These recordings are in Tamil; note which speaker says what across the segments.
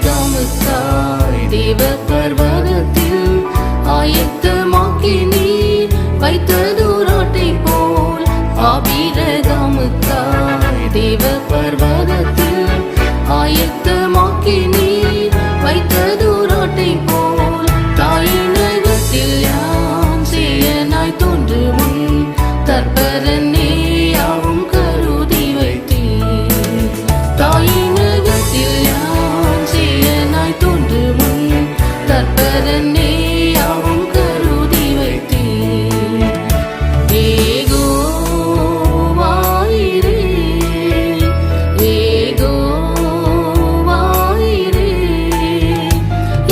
Speaker 1: ஆபிரகாமுக்காய் தேவ பர்வதத்தில் ஆயத்தமாக்கி நீர் வைத்ததோராட்டை போல் ஆபிரகாமுக்காய் தேவ பர்வதத்தில் ஆயத்தமாக்கி நீர் வைத்ததோராட்டை போல் தாயினகத்தில் யாம் சேயனாய் தோன்றுமுன் தற்பரனே யாவும் கருதி வைத்தீர் தாயினகத்தில் யாம் சேயனாய் தோன்றுமுன் தற்பரனே யாவும் கருதி வைத்தீர் ஏகோவாயிரே ஏகோவாயிரே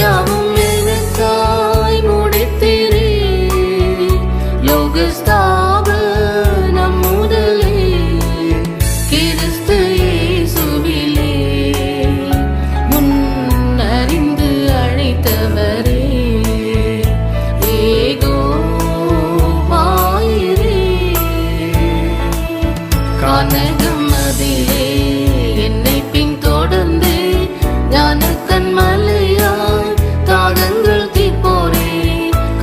Speaker 1: யாவும் எனக்காய் முடித்தீரே லோகஸ்தாபனம் முதலே கிறிஸ்து இயேசுவிலே முன்னறிந்து அழைத்தவரே ஏகோவாயிரே கானகம் அதிலே என்னை பின்தொடர்ந்து ஞானக்கண் மலையாய் தாகங்கள் தீர்ப்போரே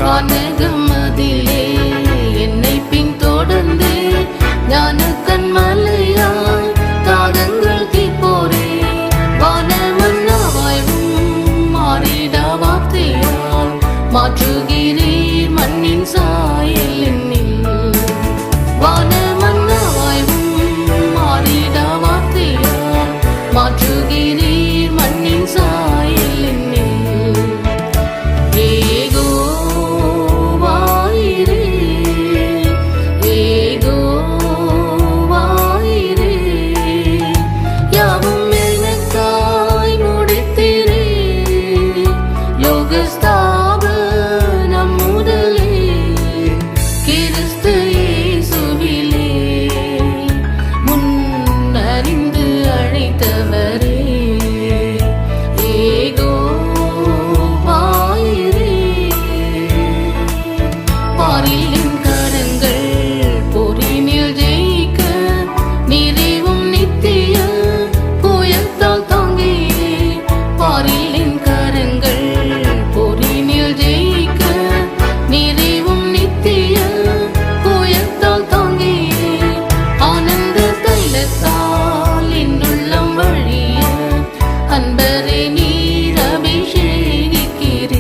Speaker 1: கானகம் அதிலே என்னை பின்தொடர்ந்து ஞானக்கண் மலையாய் தாகங்கள் தீர்ப்போரே வானமன்னாவாயும் மாறிடா வார்த்தையால் மாற்றுகிறீர் மண்ணின் சாயல் என்னில் வானமன்னாவாயும் மாறிடா வார்த்தையால் மாற்றுகிறீர் மண்ணின் சாயல் என்னில் ஏகோவாயிரே ஏகோவாயிரே யாவும் எனக்காய் முடித்தீரே லோகஸ்தாபனம் முதலே கிறிஸ்து இயேசுவிலே முன்னறிந்து அழைத்தவரே ஏகோவாயிரே பாரிலின் கரங்கள் போரினில் ஜெயிக்க நிறைவும் நித்திய புயத்தால் தாங்கியே பாரிலின் கரங்கள் போரினில் ஜெயிக்க நிறைவும் நித்திய புயத்தால் தாங்கியே ஆனந்த தைலத்தால் என்னுள்ளம் வழிய அன்பரே நீர் அபிஷேகிக்கிறீர்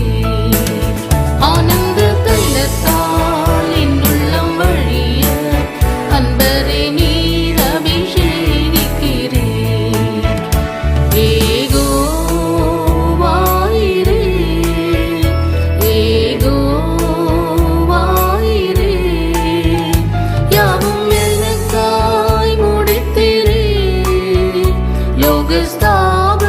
Speaker 1: ஆனந்த தைலத்தால் என்னுள்ளம் வழிய அன்பரே நீர் அபிஷேகிக்கிறீர் ஏகோவாயிரே ஏகோவாயிரே யாவும் எனக்காய் முடித்தீரே லோகஸ்தாபனம்